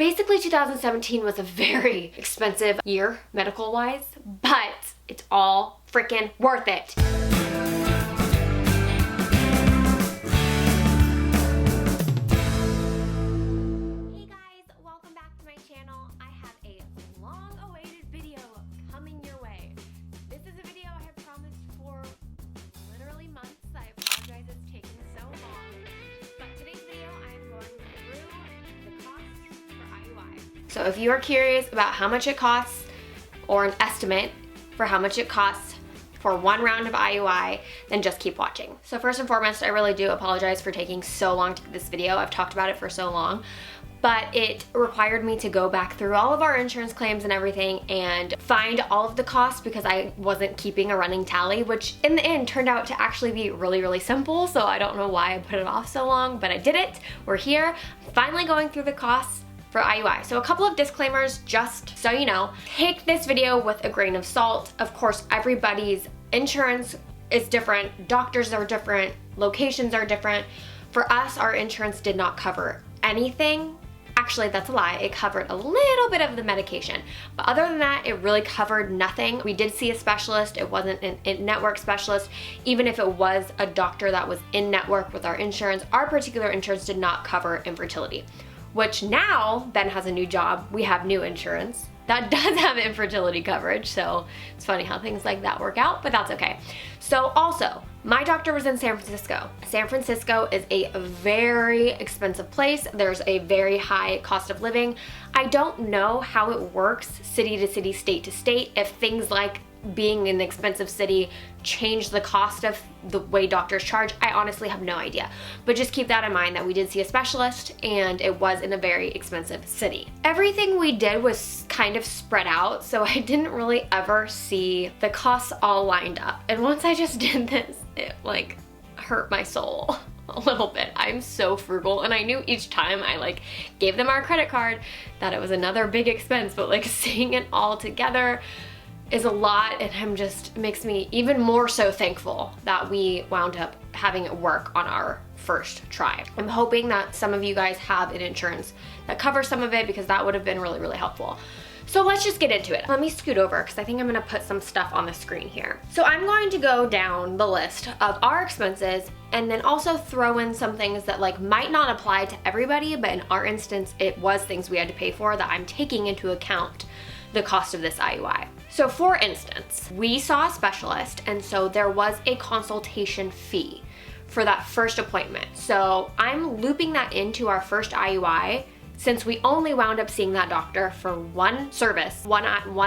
Basically, 2017 was a very expensive year, medical-wise, but it's all freaking worth it. Hey guys, welcome back to my channel. I have a long-awaited video coming your way. This is a video I have promised for literally months. I apologize it's taken so long. But today's video, I am going through the costs for IUI. So if you are curious about how much it costs, or an estimate for how much it costs for one round of IUI, then just keep watching. So first and foremost, I really do apologize for taking so long to get this video. I've talked about it for so long, but it required me to go back through all of our insurance claims and everything and find all of the costs because I wasn't keeping a running tally, which in the end turned out to actually be really, really simple. So I don't know why I put it off so long, but I did it. We're here, finally going through the costs for IUI. So a couple of disclaimers, just so you know. Take this video with a grain of salt. Of course, everybody's insurance is different, doctors are different, locations are different. For us, our insurance did not cover anything. Actually, that's a lie. It covered a little bit of the medication. But other than that, it really covered nothing. We did see a specialist. It wasn't an in-network specialist. Even if it was a doctor that was in-network with our insurance, our particular insurance did not cover infertility. Which now, Ben has a new job, we have new insurance that does have infertility coverage, so it's funny how things like that work out, but that's okay. So also, my doctor was in San Francisco. San Francisco is a very expensive place. There's a very high cost of living. I don't know how it works city to city, state to state, if things like being in an expensive city change the cost of the way doctors charge. I honestly have no idea. But just keep that in mind that we did see a specialist and it was in a very expensive city. Everything we did was kind of spread out, so I didn't really ever see the costs all lined up. And once I just did this, it like hurt my soul a little bit. I'm so frugal, and I knew each time I like gave them our credit card that it was another big expense, but like seeing it all together is a lot, and I'm just, makes me even more so thankful that we wound up having it work on our first try. I'm hoping that some of you guys have an insurance that covers some of it, because that would have been really, really helpful. So let's just get into it. Let me scoot over because I think I'm gonna put some stuff on the screen here. So I'm going to go down the list of our expenses and then also throw in some things that like might not apply to everybody, but in our instance, it was things we had to pay for that I'm taking into account the cost of this IUI. So for instance, we saw a specialist, and so there was a consultation fee for that first appointment. So I'm looping that into our first IUI since we only wound up seeing that doctor for one service, one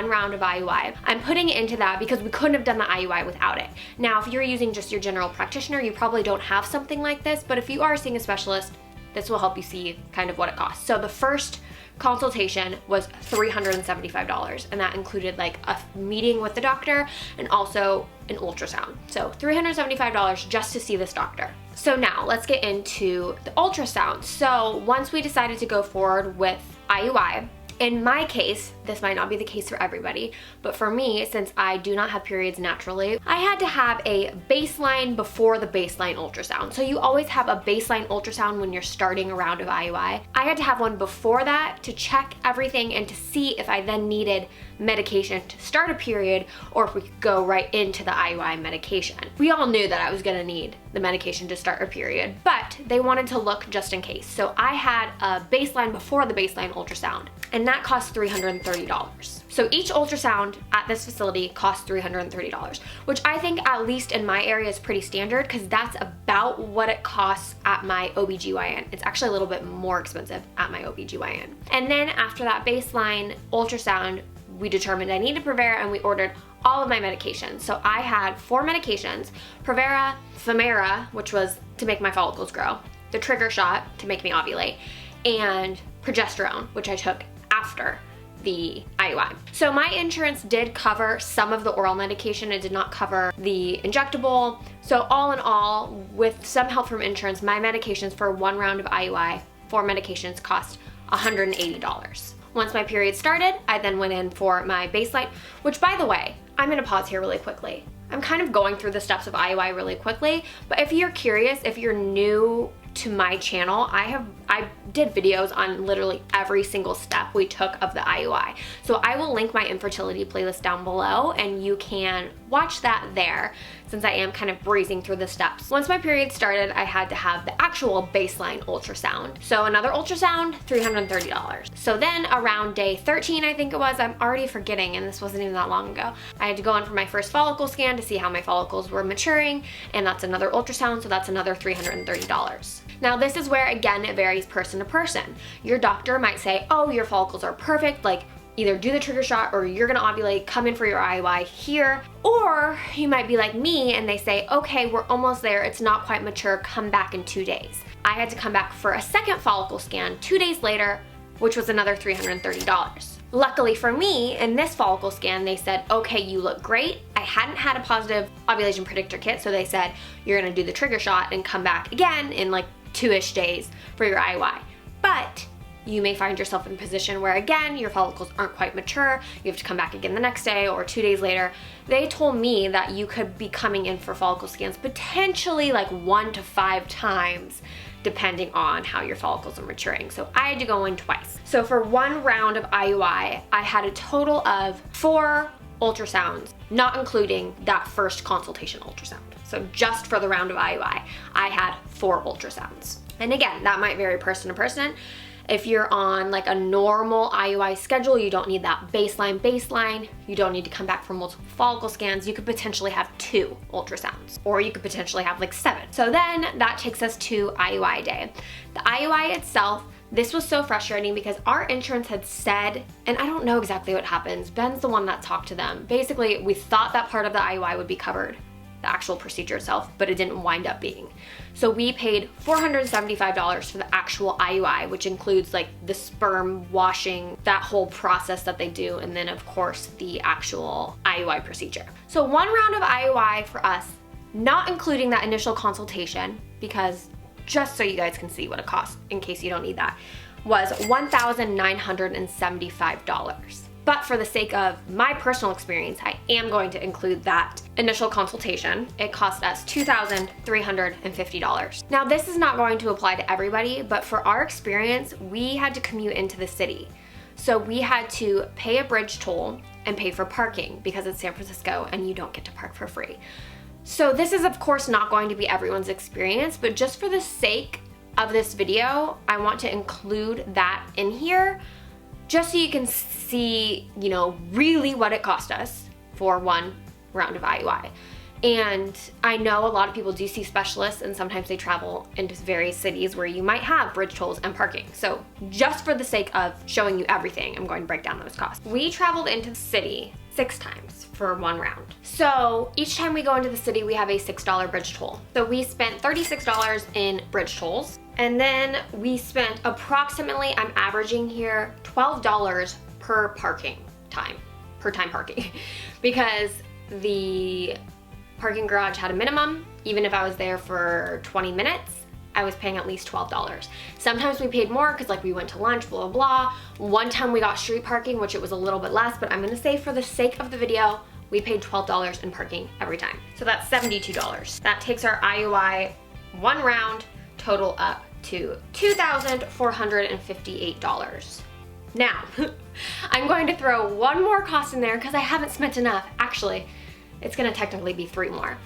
round of IUI. I'm putting it into that because we couldn't have done the IUI without it. Now, if you're using just your general practitioner, you probably don't have something like this, but if you are seeing a specialist, this will help you see kind of what it costs. So the first consultation was $375, and that included like a meeting with the doctor and also an ultrasound. So $375 just to see this doctor. So now let's get into the ultrasound. So once we decided to go forward with IUI, in my case, this might not be the case for everybody, but for me, since I do not have periods naturally, I had to have a baseline before the baseline ultrasound. So you always have a baseline ultrasound when you're starting a round of IUI. I had to have one before that to check everything and to see if I then needed medication to start a period or if we could go right into the IUI medication. We all knew that I was gonna need the medication to start a period, but they wanted to look just in case. So I had a baseline before the baseline ultrasound, and that cost $330. So each ultrasound at this facility costs $330, which I think at least in my area is pretty standard because that's about what it costs at my OBGYN. It's actually a little bit more expensive at my OBGYN. And then after that baseline ultrasound, we determined I needed Provera and we ordered all of my medications. So I had 4 medications: Provera, Femera, which was to make my follicles grow, the trigger shot to make me ovulate, and progesterone, which I took after the IUI. So my insurance did cover some of the oral medication. It did not cover the injectable. So all in all, with some help from insurance, my medications for one round of IUI, 4 medications, cost $180. Once my period started, I then went in for my baseline, which, by the way, I'm gonna pause here really quickly. I'm kind of going through the steps of IUI really quickly, but if you're curious, if you're new to my channel, I I did videos on literally every single step we took of the IUI. So I will link my infertility playlist down below and you can watch that there, since I am kind of breezing through the steps. Once my period started, I had to have the actual baseline ultrasound. So another ultrasound, $330. So then around day 13, I think it was, I'm already forgetting, and this wasn't even that long ago, I had to go in for my first follicle scan to see how my follicles were maturing, and that's another ultrasound, so that's another $330. Now this is where, again, it varies person to person. Your doctor might say, oh, your follicles are perfect, like either do the trigger shot or you're gonna ovulate, come in for your IUI here. Or you might be like me and they say, okay, we're almost there, it's not quite mature, come back in 2 days. I had to come back for a second follicle scan 2 days later, which was another $330. Luckily for me, in this follicle scan, they said, okay, you look great. I hadn't had a positive ovulation predictor kit, so they said, you're gonna do the trigger shot and come back again in like 2-ish days for your IUI. But you may find yourself in a position where, again, your follicles aren't quite mature, you have to come back again the next day or 2 days later. They told me that you could be coming in for follicle scans potentially like 1 to 5 times depending on how your follicles are maturing. So I had to go in twice. So for one round of IUI, I had a total of 4 ultrasounds, not including that first consultation ultrasound. So just for the round of IUI, I had 4 ultrasounds. And again, that might vary person to person. If you're on like a normal IUI schedule, you don't need that baseline. You don't need to come back for multiple follicle scans. You could potentially have 2 ultrasounds, or you could potentially have like 7. So then that takes us to IUI day. The IUI itself, this was so frustrating because our insurance had said, and I don't know exactly what happens, Ben's the one that talked to them. Basically, we thought that part of the IUI would be covered, the actual procedure itself, but it didn't wind up being. So we paid $475 for the actual IUI, which includes like the sperm washing, that whole process that they do, and then of course the actual IUI procedure. So one round of IUI for us, not including that initial consultation, because just so you guys can see what it costs in case you don't need that, was $1,975. But for the sake of my personal experience, I am going to include that initial consultation. It cost us $2,350. Now this is not going to apply to everybody, but for our experience, we had to commute into the city. So we had to pay a bridge toll and pay for parking because it's San Francisco and you don't get to park for free. So this is of course not going to be everyone's experience, but just for the sake of this video, I want to include that in here, just so you can see, you know, really what it cost us for one round of IUI. And I know a lot of people do see specialists and sometimes they travel into various cities where you might have bridge tolls and parking. So just for the sake of showing you everything, I'm going to break down those costs. We traveled into the city 6 times for one round. So each time we go into the city, we have a $6 bridge toll. So we spent $36 in bridge tolls. And then we spent approximately, I'm averaging here, $12 per parking time, parking, because the parking garage had a minimum. Even if I was there for 20 minutes, I was paying at least $12. Sometimes we paid more because like we went to lunch, blah, blah, blah. One time we got street parking, which it was a little bit less, but I'm gonna say for the sake of the video, we paid $12 in parking every time. So that's $72. That takes our IUI one round total up to $2,458. Now, I'm going to throw one more cost in there because I haven't spent enough. Actually, it's gonna technically be 3 more.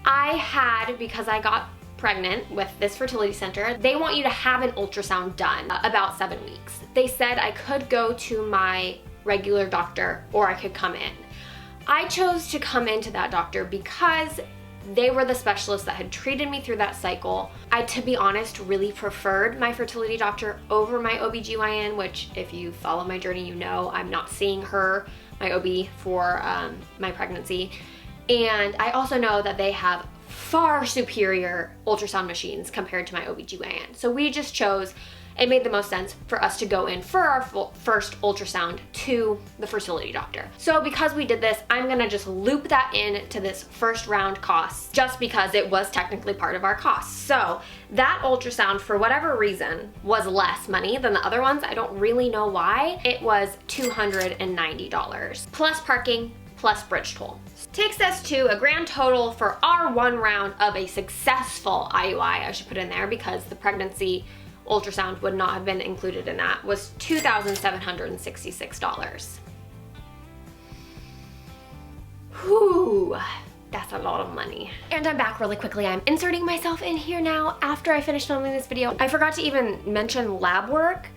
I had, because I got pregnant with this fertility center, they want you to have an ultrasound done about 7 weeks. They said I could go to my regular doctor or I could come in. I chose to come into that doctor because they were the specialists that had treated me through that cycle. I, to be honest, really preferred my fertility doctor over my OBGYN, which if you follow my journey, you know I'm not seeing her, my OB, for my pregnancy. And I also know that they have far superior ultrasound machines compared to my OBGYN. So we just chose, it made the most sense for us to go in for our first ultrasound to the fertility doctor. So because we did this, I'm gonna just loop that in to this first round cost just because it was technically part of our costs. So that ultrasound, for whatever reason, was less money than the other ones. I don't really know why. It was $290 plus parking plus bridge toll. Takes us to a grand total for our one round of a successful IUI. I should put in there because the pregnancy ultrasound would not have been included in that, was $2,766. Whew, that's a lot of money. And I'm back really quickly. I'm inserting myself in here now after I finished filming this video. I forgot to even mention lab work.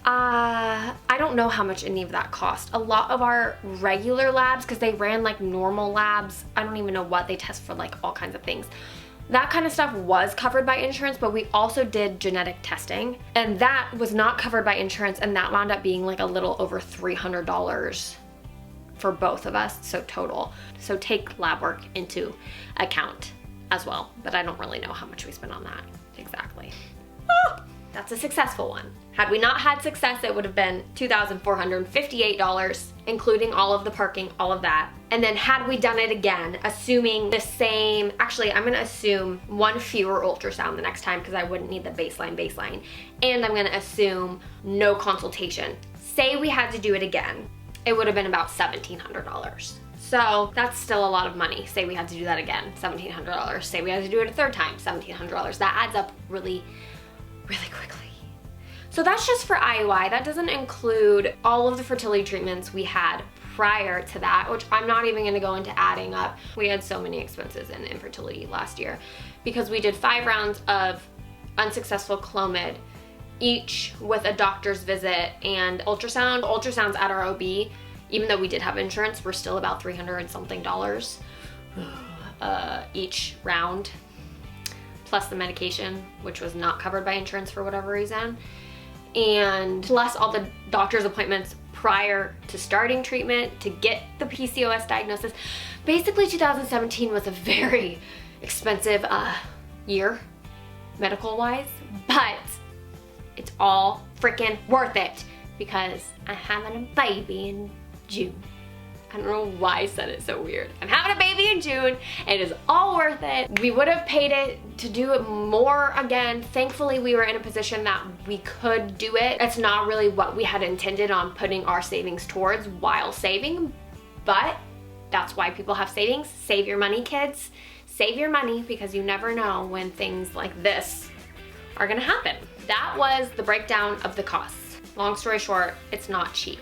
I don't know how much any of that cost. A lot of our regular labs, because they ran like normal labs, I don't even know what, they test for like all kinds of things. That kind of stuff was covered by insurance, but we also did genetic testing, and that was not covered by insurance, and that wound up being like a little over $300 for both of us, so total. So take lab work into account as well, but I don't really know how much we spent on that exactly. Oh, that's a successful one. Had we not had success, it would have been $2,458, including all of the parking, all of that. And then had we done it again, assuming the same, actually I'm gonna assume one fewer ultrasound the next time because I wouldn't need the baseline. And I'm gonna assume no consultation. Say we had to do it again, it would have been about $1,700. So that's still a lot of money. Say we had to do that again, $1,700. Say we had to do it a third time, $1,700. That adds up really, really quickly. So that's just for IUI. That doesn't include all of the fertility treatments we had prior to that, which I'm not even gonna go into adding up. We had so many expenses in infertility last year because we did 5 rounds of unsuccessful Clomid, each with a doctor's visit and ultrasound. Ultrasounds at our OB, even though we did have insurance, were still about $300 and something each round, plus the medication, which was not covered by insurance for whatever reason, and plus all the doctor's appointments prior to starting treatment to get the PCOS diagnosis. Basically, 2017 was a very expensive year, medical-wise, but it's all freaking worth it because I'm having a baby in June. I don't know why I said it so weird. I'm having a baby in June. It is all worth it. We would have paid it to do it more again. Thankfully, we were in a position that we could do it. It's not really what we had intended on putting our savings towards while saving, but that's why people have savings. Save your money, kids. Save your money because you never know when things like this are gonna happen. That was the breakdown of the costs. Long story short, it's not cheap,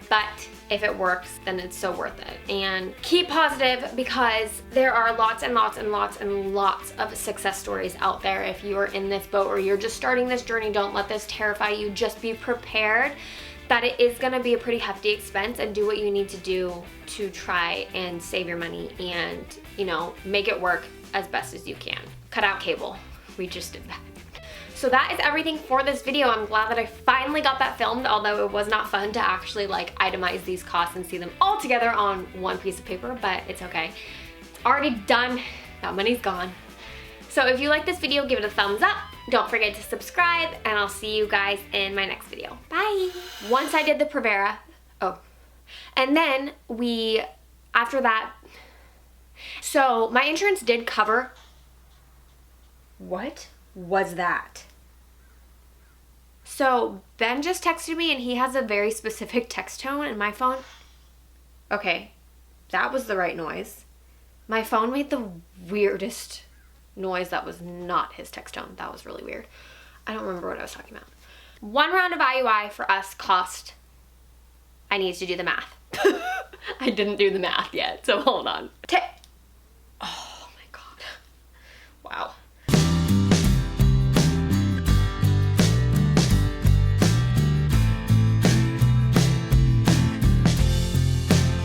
but if it works, then it's so worth it. And keep positive because there are lots and lots and lots and lots of success stories out there. If you are in this boat or you're just starting this journey, don't let this terrify you. Just be prepared that it is gonna be a pretty hefty expense, and do what you need to do to try and save your money and, you know, make it work as best as you can. Cut out cable. We just did that. So that is everything for this video. I'm glad that I finally got that filmed, although it was not fun to actually like itemize these costs and see them all together on one piece of paper, but it's okay. It's already done. That money's gone. So if you like this video, give it a thumbs up. Don't forget to subscribe, and I'll see you guys in my next video. Bye. Once I did the Prevera, and then after that, so my insurance did cover. What was that? So Ben just texted me, and he has a very specific text tone in my phone. Okay, that was the right noise. My phone made the weirdest noise that was not his text tone. That was really weird. I don't remember what I was talking about. 1 round of IUI for us cost, I need to do the math. I didn't do the math yet, so hold on. Oh my God. Wow.